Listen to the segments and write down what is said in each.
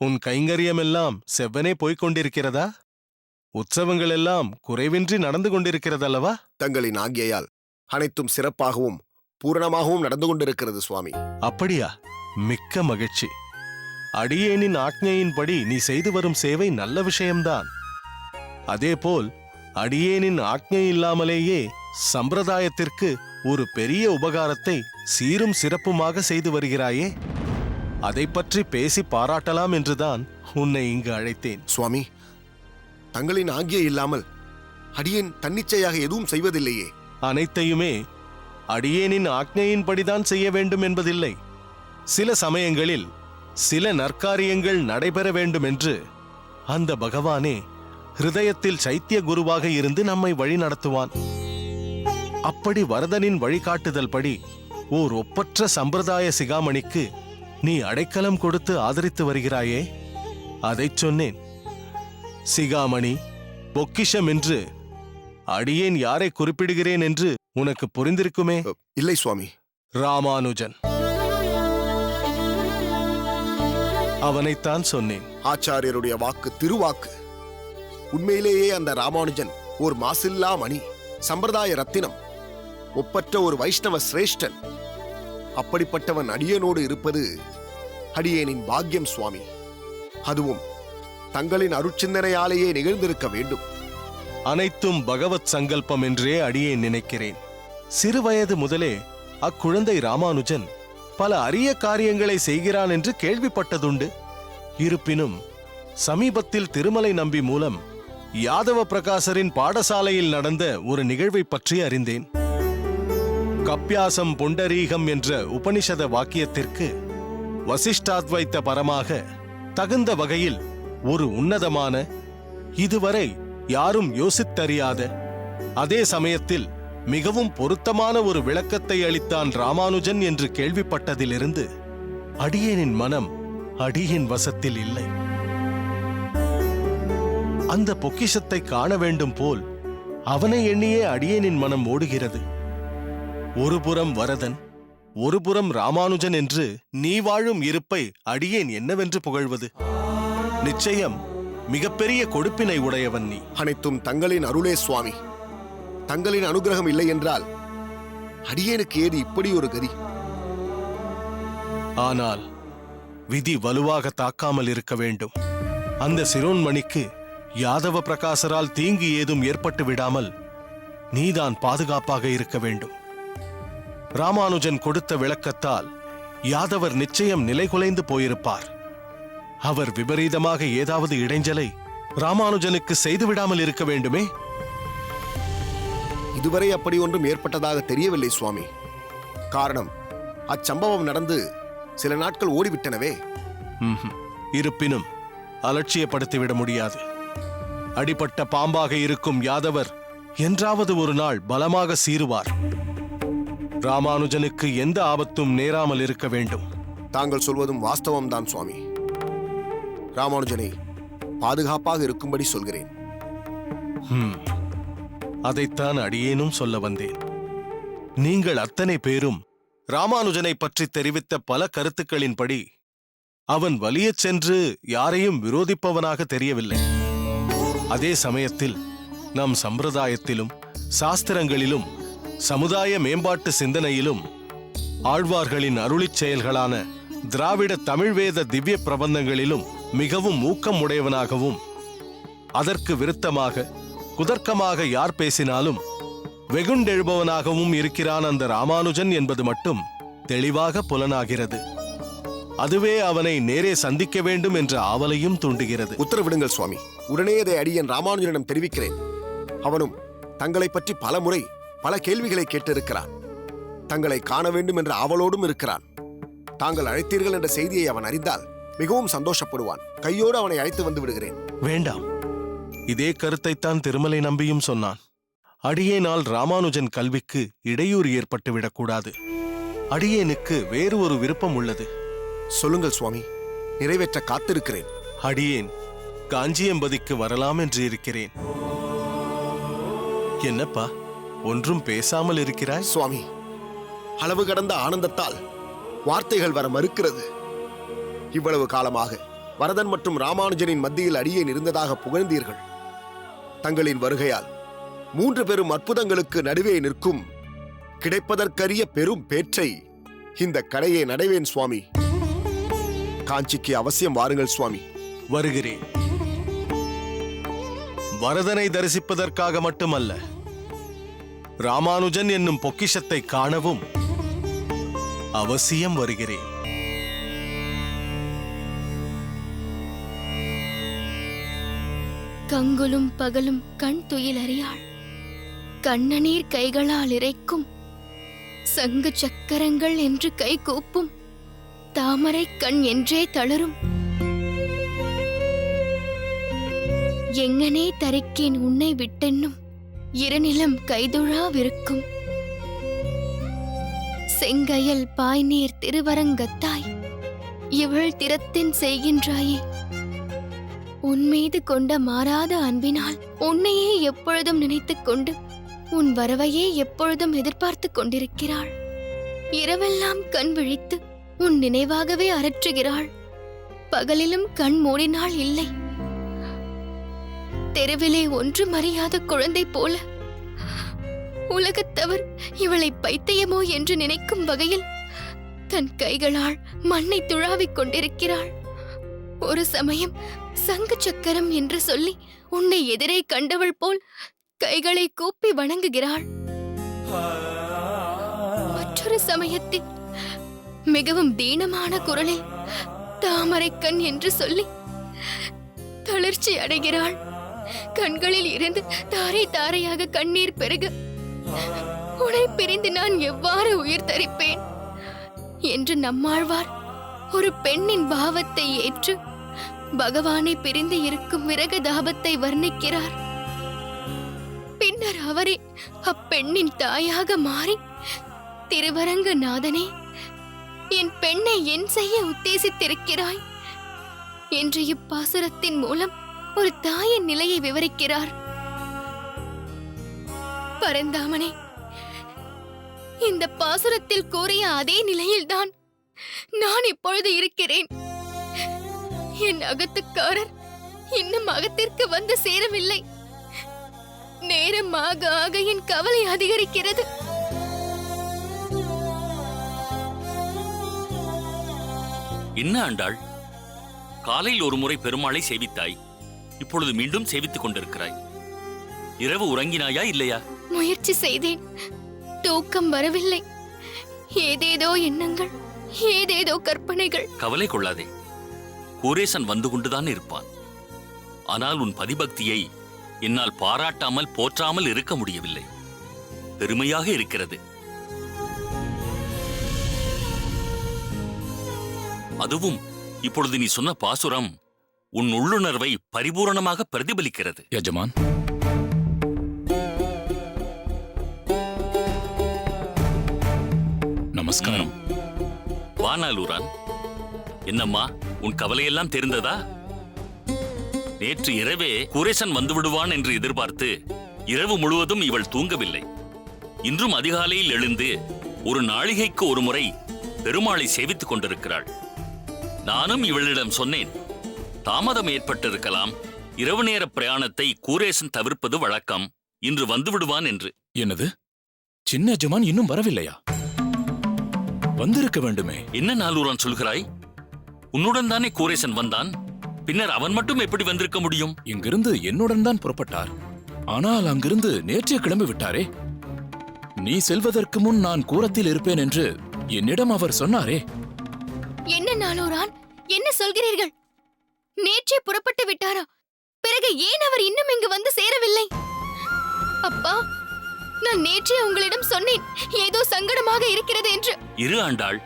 உன் கைங்கரியமெல்லாம் செவ்வனே போய்க் கொண்டிருக்கிறதா? உற்சவங்கள் எல்லாம் குறைவின்றி நடந்து கொண்டிருக்கிறதல்லவா? தங்களின் ஆக்ஞையால் அனைத்தும் சிறப்பாகவும் பூரணமாகவும் நடந்து கொண்டிருக்கிறது சுவாமி. அப்படியா? மிக்க மகிழ்ச்சி. அடியேனின் ஆக்ஞையின்படி நீ செய்து வரும் சேவை நல்ல விஷயம்தான். அதேபோல் அடியேனின் ஆக்ஞை இல்லாமலேயே சம்பிரதாயத்திற்கு ஒரு பெரிய உபகாரத்தை சீரும் சிறப்புமாக செய்து வருகிறாயே, அதை பற்றி பேசி பாராட்டலாம் என்றுதான் உன்னை இங்கு அழைத்தேன். சுவாமி, தங்களின் ஆக்ஞை இல்லாமல் அடியேன் தன்னிச்சையாக எதுவும் செய்வதில்லையே. அனைத்தையுமே அடியேனின் ஆக்ஞையின்படிதான் செய்ய வேண்டும் என்பதில்லை. சில சமயங்களில் சில நற்காரியங்கள் நடைபெற வேண்டுமென்று அந்த பகவானே ஹிருதயத்தில் சைத்திய குருவாக இருந்து நம்மை வழி நடத்துவான். அப்படி வரதனின் வழிகாட்டுதல் படி ஓர் ஒப்பற்ற சம்பிரதாய சிகாமணிக்கு நீ அடைக்கலம் கொடுத்து ஆதரித்து வருகிறாயே, அதைச் சொன்னேன். சிகாமணி, பொக்கிஷம் என்று அடியேன் யாரை குறிப்பிடுகிறேன் என்று உனக்கு புரிந்திருக்குமே? இல்லை சுவாமி. ராமானுஜன், அவனைத்தான் சொன்னேன். ஆச்சாரியருடைய வாக்கு திருவாக்கு. உண்மையிலேயே அந்த ராமானுஜன் ஒரு மாசில்லா மணி, சம்பிரதாய ரத்தினம், ஒப்பற்ற ஒரு வைஷ்ணவ சிரேஷ்டன். அப்படிப்பட்டவன் அடியேனோடு இருப்பது அடியேனின் பாக்கியம் சுவாமி. அதுவும் தங்களின் அருட்சிந்தனையாலேயே நிகழ்ந்திருக்க வேண்டும். அனைத்தும் பகவத் சங்கல்பம் என்றே அடியேன் நினைக்கிறேன். சிறுவயது முதலே அக்குழந்தை ராமானுஜன் பல அரிய காரியங்களை செய்கிறான் என்று கேள்விப்பட்டதுண்டு. இருப்பினும் சமீபத்தில் திருமலை நம்பி மூலம் யாதவ பிரகாசரின் பாடசாலையில் நடந்த ஒரு நிகழ்வை பற்றி அறிந்தேன். கப்யாசம் புண்டரீகம் என்ற உபனிஷத வாக்கியத்திற்கு வசிஷ்டாத்வைத்த பரமாக தகுந்த வகையில் ஒரு உன்னதமான, இதுவரை யாரும் யோசித்தறியாத, அதே சமயத்தில் மிகவும் பொருத்தமான ஒரு விளக்கத்தை அளித்தான் ராமானுஜன் என்று கேள்விப்பட்டதிலிருந்து அடியேனின் மனம் அடியின் வசத்தில் இல்லை. அந்த பொக்கிஷத்தை காண வேண்டும் போல் அவனை எண்ணியே அடியேனின் மனம் ஓடுகிறது. ஒருபுறம் வரதன், ஒருபுறம் ராமானுஜன் என்று நீ வாழும் இருப்பை அடியேன் என்னவென்று புகழ்வது? நிச்சயம் மிகப்பெரிய கொடுப்பினை உடையவன் நீ. அனைத்தும் தங்களின் அருளே சுவாமி. தங்களின் அனுகிரகம் இல்லை என்றால் அடியேனுக்கு ஏது இப்படி ஒரு கதி? ஆனால் விதி வலுவாக தாக்காமல் இருக்க வேண்டும். அந்த சிரோன்மணிக்கு யாதவ பிரகாசரால் தீங்கு ஏதும் ஏற்பட்டு விடாமல் நீதான் பாதுகாப்பாக இருக்க வேண்டும். ராமானுஜன் கொடுத்த விளக்கத்தால் யாதவர் நிச்சயம் நிலைகுலைந்து போயிருப்பார். அவர் விபரீதமாக ஏதாவது இடைஞ்சலை ராமானுஜனுக்கு செய்துவிடாமல் இருக்க வேண்டுமே. இதுவரை அப்படி ஒன்றும் ஏற்பட்டதாக தெரியவில்லை சுவாமி. காரணம், அச்சம்பவம் நடந்து சில நாட்கள் ஓடிவிட்டனவே. இருப்பினும் அலட்சியப்படுத்திவிட முடியாது. அடிபட்ட பாம்பாக இருக்கும் யாதவர் என்றாவது ஒரு நாள் பலமாக சீருவார். ராமானுஜனுக்கு எந்த ஆபத்தும் நேராமல் இருக்க வேண்டும். தாங்கள் சொல்வதும் வாஸ்தவம்தான் சுவாமி. ராமானுஜனை பாதுகாப்பாக இருக்கும்படி சொல்கிறேன். அதைத்தான் அடியேனும் சொல்ல வந்தேன். நீங்கள் அத்தனை பேரும் ராமானுஜனை பற்றி தெரிவித்த பல கருத்துக்களின்படி அவன் வலியச் சென்று யாரையும் விரோதிப்பவனாக தெரியவில்லை. அதே சமயத்தில் நம் சம்பிரதாயத்திலும் சாஸ்திரங்களிலும் சமுதாய மேம்பாட்டு சிந்தனையிலும் ஆழ்வார்களின் அருளிச் செயல்களான திராவிட தமிழ் வேத திவ்ய பிரபந்தங்களிலும் மிகவும் ஊக்கம் உடையவனாகவும், அதற்கு விருத்தமாக குதர்க்கமாக யார் பேசினாலும் வெகுண்டெழுபவனாகவும் இருக்கிறான் அந்த ராமானுஜன் என்பது மட்டும் தெளிவாக புலனாகிறது. அதுவே அவனை நேரே சந்திக்க வேண்டும் என்ற ஆவலையும் தூண்டுகிறது. உத்தரவிடுங்கள் சுவாமி. உடனே அதை அடியேன் ராமானுஜனிடம் தெரிவிக்கிறேன். அவனும் தங்களை பற்றி பல முறை பல கேள்விகளை கேட்டிருக்கிறான். தங்களை காண வேண்டும் என்ற ஆவலோடும் இருக்கிறான். தாங்கள் அழைத்தீர்கள் என்ற செய்தியை அவன் அறிந்தால் மிகவும் சந்தோஷப்படுவான். கையோடு அவனை அழைத்து வந்து விடுகிறேன். வேண்டாம், இதே கருத்தைத்தான் திருமலை நம்பியும் சொன்னான். அடியேனால் ராமானுஜன் கல்விக்கு இடையூறு ஏற்பட்டுவிடக்கூடாது. அடியேனுக்கு வேறு ஒரு விருப்பம் உள்ளது. சொல்லுங்கள் சுவாமி, நிறைவேற்ற காத்திருக்கிறேன். அடியேன் காஞ்சியம்பதிக்கு வரலாம் என்று இருக்கிறேன். என்னப்பா, ஒன்றும் பேசாமல் இருக்கிறாய்? சுவாமி, அளவு கடந்த ஆனந்தத்தால் வார்த்தைகள் வர மறுக்கிறது. இவ்வளவு காலமாக வரதன் மற்றும் ராமானுஜனின் மத்தியில் அடியேன் இருந்ததாக புகழ்ந்தீர்கள். தங்களின் வருகையால் 3 பெரும் அற்புதங்களுக்கு நடுவே நிற்கும் கிடைப்பதற்கரிய பெரும் பேற்றை இந்த கடையை நடைவேன் சுவாமி. காஞ்சிக்கு அவசியம் வாருங்கள் சுவாமி. வருகிறேன். வரதனை தரிசிப்பதற்காக மட்டுமல்ல, ராமானுஜன் என்னும் பொக்கிஷத்தை காணவும் அவசியம் வருகிறேன். கங்குலும் பகலும் கண் துயில் அறியாள், கண்ணநீர் கைகளால் இறைக்கும் சங்கு சக்கரங்கள் என்று கை கூப்பும் தாமரை கண் என்றே தளரும். எங்கனே தரிக்கேன் உன்னை விட்டென்னும் இருநிலம் கைதுழாவிருக்கும் செங்கயல் பாய்நீர் திருவரங்கத்தாய் இவள் திறத்தின் செய்கின்றாயே. உன்மீது கொண்ட மாறாத அன்பினால் உன்னையே எப்பொழுதும் நினைத்துக் கொண்டு உன் வரவையே எப்பொழுதும் எதிர்பார்த்துக் கொண்டிருக்கிறாள். இரவெல்லாம் கண் விழித்து உன் நினைவாகவே அரற்றுகிறாள். பகலிலும் கண் மூடினாள் இல்லை. தெருவிலே ஒன்றும் அறியாத குழந்தை போல உலகத்தவர் இவளை பைத்தியமோ என்று நினைக்கும் வகையில் தன் கைகளால் மண்ணை துழாவிக் கொண்டிருக்கிறாள். ஒரு சமயம் சங்கு சக்கரம் என்று சொல்லி உன்னை எதிரே கண்டவள் போல் கைகளை கூப்பி வணங்குகிறாள். மற்றொரு சமயத்தில் மிகவும் தீனமான குரலில் தாமரைக்கண் என்று சொல்லி தளர்ச்சி அடைகிறாள். கண்களில் இருந்து தாரை தாரையாக கண்ணீர் பெருக உன்னை பிரிந்து நான் எவ்வாறு உயிர் தரிப்பேன் என்று நம்மாழ்வார் ஒரு பெண்ணின் பாவத்தை ஏற்று பகவானை பிரிந்து இருக்கும் விரக தாபத்தை வர்ணிக்கிறார். பின்னர் அவரே அப்பெண்ணின் தாயாக மாறி, திருவரங்க நாதனே, என் பெண்ணை என் செய்ய உத்தேசித்திருக்கிறாய் என்று இப்பாசுரத்தின் மூலம் ஒரு தாயின் நிலையை விவரிக்கிறார். பரந்தாமனே, இந்த பாசுரத்தில் கூறிய அதே நிலையில்தான் நான் இப்பொழுது இருக்கிறேன். என் அகத்துக்காரர் இன்னும் அகத்திற்கு வந்து சேரவில்லை. நேரமாக ஆக என் கவலை அதிகரிக்கிறது. என்ன ஆண்டாள், காலையில் ஒரு முறை பெருமாளை சேவித்தாய், இப்பொழுது மீண்டும் சேவித்துக் கொண்டிருக்கிறாய். இரவு உறங்கினாயா இல்லையா? முயற்சி செய்தேன், தூக்கம் வரவில்லை. ஏதேதோ எண்ணங்கள், ஏதேதோ கற்பனைகள். கவலை கொள்ளாதே, கூரேசன் வந்து கொண்டுதான் இருப்பான். ஆனால் உன் பதிபக்தியை என்னால் பாராட்டாமல் போற்றாமல் இருக்க முடியவில்லை. பெருமையாக இருக்கிறது. அதுவும் இப்பொழுது நீ சொன்ன பாசுரம் உன் உள்ளுணர்வை பரிபூரணமாக பிரதிபலிக்கிறது. யஜமான், நமஸ்காரம். வானாலூரான், என்னம்மா உன் கவலையெல்லாம் தெரிந்ததா? நேற்று இரவே குரேசன் வந்து விடுவான் என்று எதிர்பார்த்து இரவு முழுவதும் இவள் தூங்கவில்லை. இன்றும் அதிகாலையில் எழுந்து ஒரு நாழிகைக்கு ஒரு முறை பெருமாளை சேவித்துக் கொண்டிருக்கிறாள். நானும் இவளிடம் சொன்னேன், தாமதம் ஏற்பட்டிருக்கலாம், இரவு நேர பிரயாணத்தை கூரேசன் தவிர்ப்பது வழக்கம், இன்று வந்து விடுவான் என்று. என்னது, சின்ன எஜமான் இன்னும் வரவில்லையா? வந்திருக்க வேண்டுமே. என்ன நாலூரான் சொல்கிறாய்? உன்னுடன் தானே கூரேசன் வந்தான், பின்னர் அவன் மட்டும் எப்படி வந்திருக்க முடியும்? இங்கிருந்து என்னுடன் தான் புறப்பட்டார். ஆனால் அங்கிருந்து நேற்றே கிளம்பி விட்டாரே. நீ செல்வதற்கு முன் நான் கூரத்தில் இருப்பேன் என்று என்னிடம் அவர் சொன்னாரே. என்ன நாளோரான், என்ன சொல்கிறீர்கள்? நேற்றே புறப்பட்டு விட்டாரா? பிறகு ஏன் அவர் இன்னும் இங்கு வந்து சேரவில்லை? அப்பா, நான் நேற்றே உங்களிடம் சொன்னேன், ஏதோ சங்கடமாக இருக்கிறது என்று. இரு ஆண்டாள்,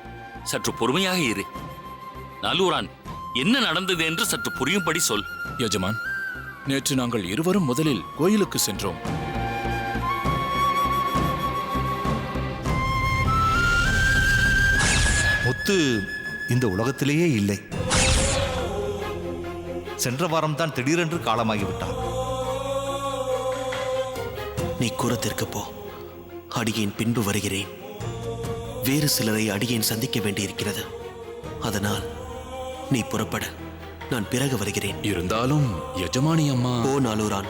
சற்று பொறுமையாக இரு. நாலூரான், என்ன நடந்தது என்று சற்று புரியும்படி சொல். யஜமான், நேற்று நாங்கள் இருவரும் முதலில் கோயிலுக்கு சென்றோம். முத்து இந்த உலகத்திலேயே இல்லை. சென்ற வாரம்தான் திடீரென்று காலமாகிவிட்டான். நீ கூரத்திற்கு போ, அடியேன் பின்பு வருகிறேன். வேறு சிலரை அடியேன் சந்திக்க வேண்டியிருக்கிறது. அதனால் நீ புறப்பட. நான் பிறகு வருகிறேன். இருந்தாலும் எஜமானி அம்மா. ஓ நாலூரான்,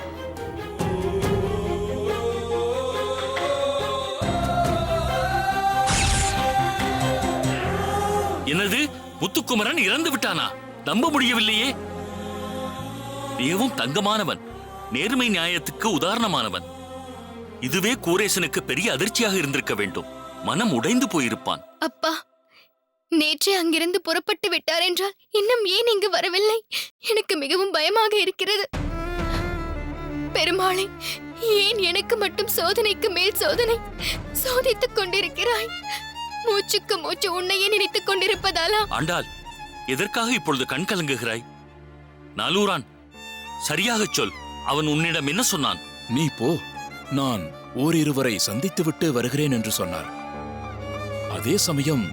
என்னது, முத்துக்குமரன் இறந்து விட்டானா? நம்ப முடியவில்லையே. மிகவும் தங்கமானவன், நேர்மை நியாயத்துக்கு உதாரணமானவன். இதுவே கூரேசனுக்கு பெரிய அதிர்ச்சியாக இருந்திருக்க வேண்டும். மனம் உடைந்து போயிருப்பான். அப்பா, நேற்றே அங்கிருந்து புறப்பட்டு விட்டார் என்றால் இன்னும் ஏன் இங்கு வரவில்லை? எனக்கு மிகவும் பயமாக இருக்கிறது. பெருமாளே, ஏன் எனக்கு மட்டும் சோதனைக்கு மேல் சோதனை சோதித்துக் கொண்டிருக்கிறாய்? மூச்சுக்கு மூச்சு உன்னையே நினைத்துக் கொண்டிருப்பதாலா? ஆண்டாள், எதற்காக இப்பொழுது கண் கலங்குகிறாய்? நாலூரான், சரியாகச் சொல். அவன் உன்னிடம் என்ன சொன்னான்? நீ போ, நான் ஓரிருவரை சந்தித்துவிட்டு வருகிறேன் என்று சொன்னார். அதே சமயம்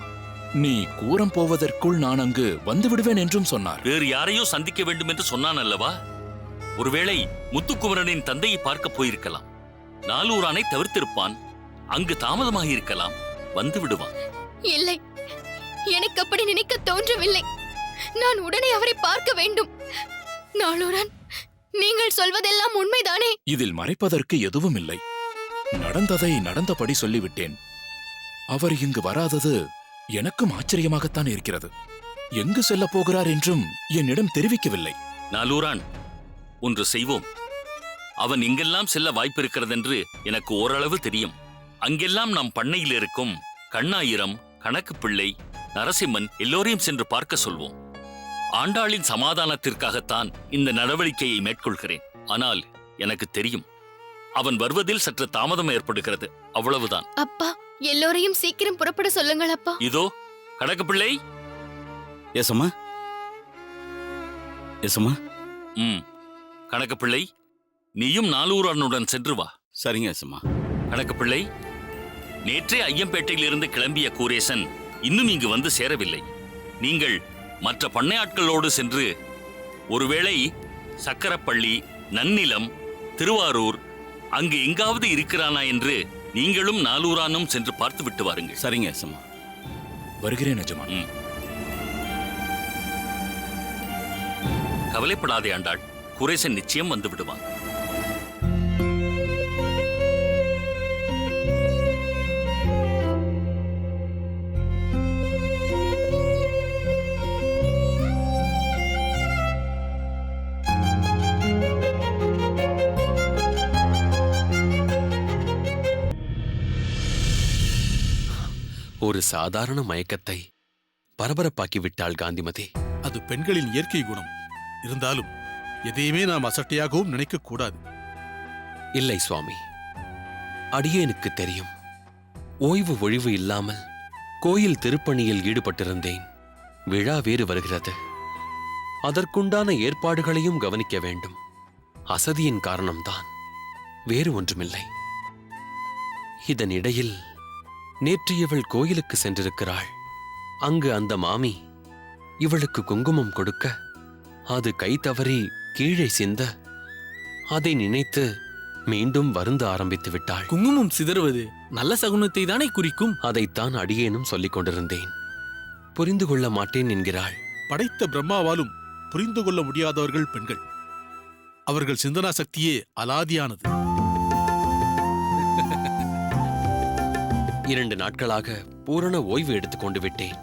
நீ கூரம் போவதற்குள் நான் அங்கு வந்து விடுவேன் என்றும் சொன்னார். வேறு யாரையோ சந்திக்க வேண்டும் என்று சொன்னான் அல்லவா? ஒருவேளை முத்துக்குமரனின் தந்தையை பார்க்க போயிருக்கலாம். நாலூரானை தவிர்த்திருப்பான். அங்கு தாமதமாக இருக்கலாம். வந்து விடுவான். இல்லை, எனக்கு அப்படி நினைக்க தோன்றவில்லை. நான் உடனே அவரை பார்க்க வேண்டும். நாளூரான், நீங்கள் சொல்வதெல்லாம் உண்மைதானே? இதில் மறைப்பதற்கு எதுவும் இல்லை. நடந்ததை நடந்தபடி சொல்லிவிட்டேன். அவர் இங்கு வராதது எனக்கும் ஆச்சரியமாகத்தான் இருக்கிறது. எங்கு செல்லப் போகிறார் என்றும் என்னிடம் தெரிவிக்கவில்லை. நாலூரான், ஒன்று செய்வோம். அவன் இங்கெல்லாம் செல்ல வாய்ப்பிருக்கிறதென்று எனக்கு ஓரளவு தெரியும். அங்கெல்லாம் நாம் பண்ணையில் இருக்கும் கண்ணாயிரம், கணக்கு பிள்ளை, நரசிம்மன் எல்லோரையும் சென்று பார்க்க சொல்வோம். ஆண்டாளின் சமாதானத்திற்காகத்தான் இந்த நடவடிக்கையை மேற்கொள்கிறேன். ஆனால் எனக்கு தெரியும், அவன் வருவதில் சற்று தாமதம் ஏற்படுகிறது. அவ்வளவுதான். அப்பா, எல்லோரையும் சீக்கிரம் புறப்பட சொல்லுங்கள் அப்பா. இதோ கணக்கு பிள்ளை. எசம்மா, எசம்மா. கணக்கு பிள்ளை, நீயும் நாலூரானுடன் சென்று வா. சரிங்க எசம்மா. கணக்கு பிள்ளை, நேற்றே ஐயம்பேட்டையில் இருந்து கிளம்பிய கூரேசன் இன்னும் இங்கு வந்து சேரவில்லை. நீங்கள் மற்ற பண்ணையாட்களோடு சென்று ஒருவேளை சக்கரப்பள்ளி, நன்னிலம், திருவாரூர் அங்கு எங்காவது இருக்கிறானா என்று நீங்களும் நாலூரானும் சென்று பார்த்து விட்டு வாருங்கள். சரிங்க எசம்மா. வருகிறேன் எஜமான். கவலைப்படாதே ஆண்டாள், குரேசன் நிச்சயம் வந்து விடுவான். ஒரு சாதாரண மயக்கத்தை பரபரப்பாக்கி விட்டாள் காந்திமதி. அது பெண்களின் இயற்கை குணம். இருந்தாலும் எதையுமே நாம் அசட்டையாகவும் நினைக்க கூடாது. இல்லை சுவாமி, அடியேனுக்கு தெரியும். ஓய்வு ஒழிவு இல்லாமல் கோயில் திருப்பணியில் ஈடுபட்டிருந்தேன். விழா வேறு வருகிறது. அதற்குண்டான ஏற்பாடுகளையும் கவனிக்க வேண்டும். அசதியின் காரணம்தான், வேறு ஒன்றுமில்லை. இதனிடையில் நேற்று இவள் கோயிலுக்கு சென்றிருக்கிறாள். அங்கு அந்த மாமி இவளுக்கு குங்குமம் கொடுக்க அது கை தவறி கீழே சிந்த அதை நினைத்து மீண்டும் வருந்த ஆரம்பித்து விட்டாள். குங்குமம் சிதறுவது நல்ல சகுனத்தை தானே குறிக்கும்? அதைத்தான் அடியேனும் சொல்லிக் கொண்டிருந்தேன். புரிந்து கொள்ள மாட்டேன் என்கிறாள். படைத்த பிரம்மாவாலும் புரிந்து கொள்ள முடியாதவர்கள் பெண்கள். அவர்கள் சிந்தனா சக்தியே அலாதியானது. 2 நாட்களாக பூரண ஓய்வு எடுத்துக் கொண்டு விட்டேன்.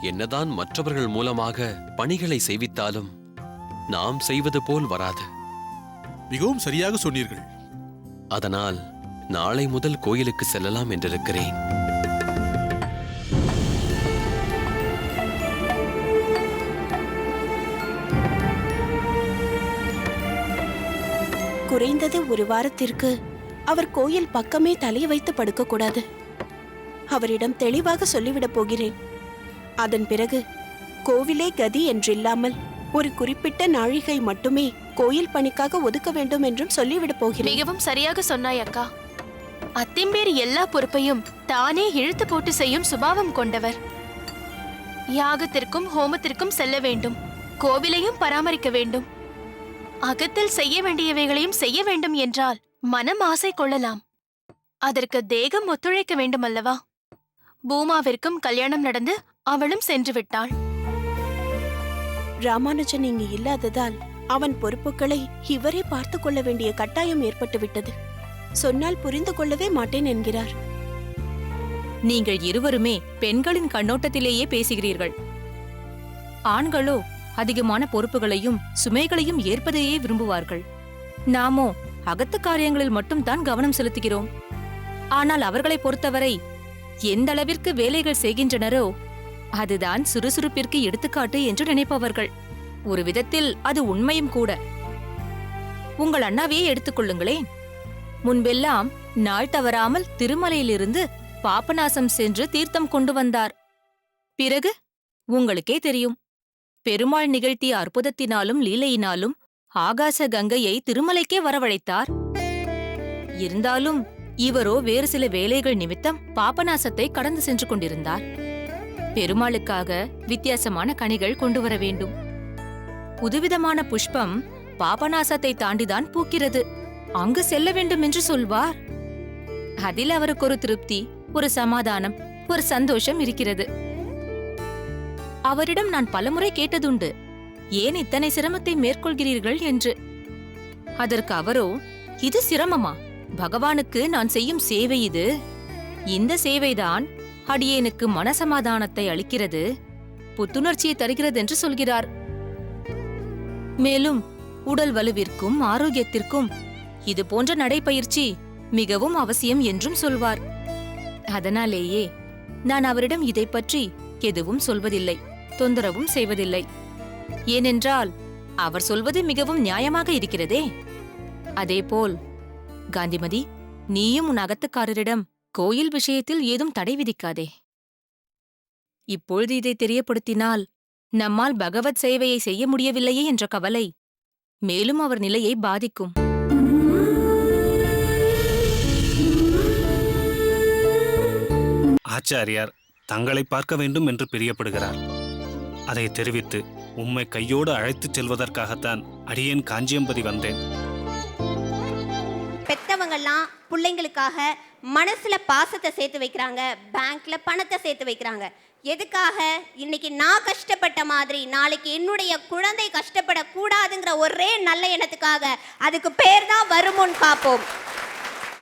என்னதான் மற்றவர்கள் மூலமாக பணிகளை செய்வித்தாலும் நாம் செய்வது போல் வராது. மிகவும் சரியாக சொன்னீர்கள். அதனால் நாளை முதல் கோயிலுக்கு செல்லலாம் என்றிருக்கிறேன். குறைந்தது 1 வாரத்திற்கு அவர் கோயில் பக்கமே தலை வைத்து படுக்க கூடாது. அவரிடம் தெளிவாக சொல்லிவிடப் போகிறேன். அதன் பிறகு கோவிலே கதி என்றில்லாமல் ஒரு குறிப்பிட்ட நாழிகை மட்டுமே கோயில் பணிக்காக ஒதுக்க வேண்டும் என்றும் சொல்லிவிடப் போகிறேன். மிகவும் சரியாக சொன்னாய் அக்கா. அத்திம்பேர் எல்லா பொறுப்பையும் தானே இழுத்து போட்டு செய்யும் சுபாவம் கொண்டவர். யாகத்திற்கும் ஹோமத்திற்கும் செல்ல வேண்டும், கோவிலையும் பராமரிக்க வேண்டும், அகத்தில் செய்ய வேண்டியவைகளையும் செய்ய வேண்டும் என்றால் மனம் ஆசை கொள்ளலாம். அதற்கு தேகம் ஒத்துழைக்க வேண்டும் அல்லவா? பூமாவிற்கும் கல்யாணம் நடந்து அவளும் சென்று விட்டாள். ராமானுஜன் இங்கு இல்லாததால் அவன் பொறுப்புகளை இவரே பார்த்து கொள்ள வேண்டிய கட்டாயம் ஏற்பட்டுவிட்டது. சொன்னால் புரிந்து கொள்ளவே மாட்டேன் என்கிறார். நீங்கள் இருவருமே பெண்களின் கண்ணோட்டத்திலேயே பேசுகிறீர்கள். ஆண்களோ அதிகமான பொறுப்புகளையும் சுமைகளையும் ஏற்பதையே விரும்புவார்கள். நாமோ அகத்து காரியங்களில் மட்டும் தான் கவனம் செலுத்துகிறோம். ஆனால் அவர்களை பொறுத்தவரை எந்த அளவிற்கு வேலைகள் செய்கின்றனரோ அதுதான் சுறுசுறுப்பிற்கு எடுத்துக்காட்டு என்று நினைப்பவர்கள். ஒரு விதத்தில் அது உண்மையும் கூட. உங்கள் அண்ணாவையே எடுத்துக்கொள்ளுங்களேன். முன்பெல்லாம் நாள் தவறாமல் திருமலையிலிருந்து பாபநாசம் சென்று தீர்த்தம் கொண்டு வந்தார். பிறகு உங்களுக்கே தெரியும், பெருமாள் நிகழ்த்திய அற்புதத்தினாலும் லீலையினாலும் ஆகாச கங்கையை திருமலைக்கே வரவழைத்தார். இருந்தாலும் இவரோ வேறு சில வேலைகள் நிமித்தம் பாபநாசத்தை கடந்து சென்று கொண்டிருந்தார். பெருமாளுக்காக வித்தியாசமான கனிகள் கொண்டு வர வேண்டும். புதுவிதமான புஷ்பம் பாபநாசத்தை தாண்டிதான் பூக்கிறது. அங்கு செல்ல வேண்டும் என்று சொல்வார். அதில் அவருக்கு ஒரு திருப்தி, ஒரு சமாதானம், ஒரு சந்தோஷம் இருக்கிறது. அவரிடம் நான் பலமுறை கேட்டதுண்டு, ஏன் இத்தனை சிரமத்தை மேற்கொள்கிறீர்கள் என்று. அதற்கு அவரோ, இது சிரமமா? பகவானுக்கு நான் செய்யும் சேவை இது. இந்த சேவைதான் அடியேனுக்கு மனசமாதானத்தை அளிக்கிறது, புத்துணர்ச்சியை தருகிறது என்று சொல்கிறார். மேலும் உடல் வலுவிற்கும் ஆரோக்கியத்திற்கும் இது போன்ற நடைப்பயிற்சி மிகவும் அவசியம் என்றும் சொல்வார். அதனாலேயே நான் அவரிடம் இதை பற்றி எதுவும் சொல்வதில்லை, தொந்தரவும் செய்வதில்லை. ஏனென்றால் அவர் சொல்வது மிகவும் நியாயமாக இருக்கிறதே. அதேபோல் காந்திமதி, நீயும் உன் அகத்துக்காரரிடம் கோயில் விஷயத்தில் ஏதும் தடை விதிக்காதே. இப்பொழுது இதை தெரியப்படுத்தினால் நம்மால் பகவத் சேவையை செய்ய முடியவில்லையே என்ற கவலை மேலும் அவர் நிலையை பாதிக்கும். ஆச்சாரியார் தங்களை பார்க்க வேண்டும் என்று பிரியப்படுகிறார். அதை தெரிவித்து உம்மை கையோடு அழைத்துச் செல்வதற்காகத்தான் அடியேன் காஞ்சியம்பதி வந்தேன். பெத்தவங்கெல்லாம் பிள்ளைங்களுக்காக மனசுல பாசத்தை சேர்த்து வைக்கிறாங்க, பேங்க்ல பணத்தை சேர்த்து வைக்கிறாங்க. எதுக்காக? இன்னைக்கு நான் கஷ்டப்பட்ட மாதிரி நாளைக்கு என்னுடைய குழந்தை கஷ்டப்படக்கூடாதுங்கிற ஒரே நல்ல எண்ணத்துக்காக. அதுக்கு பேர் தான் வருமுன் காப்போம்.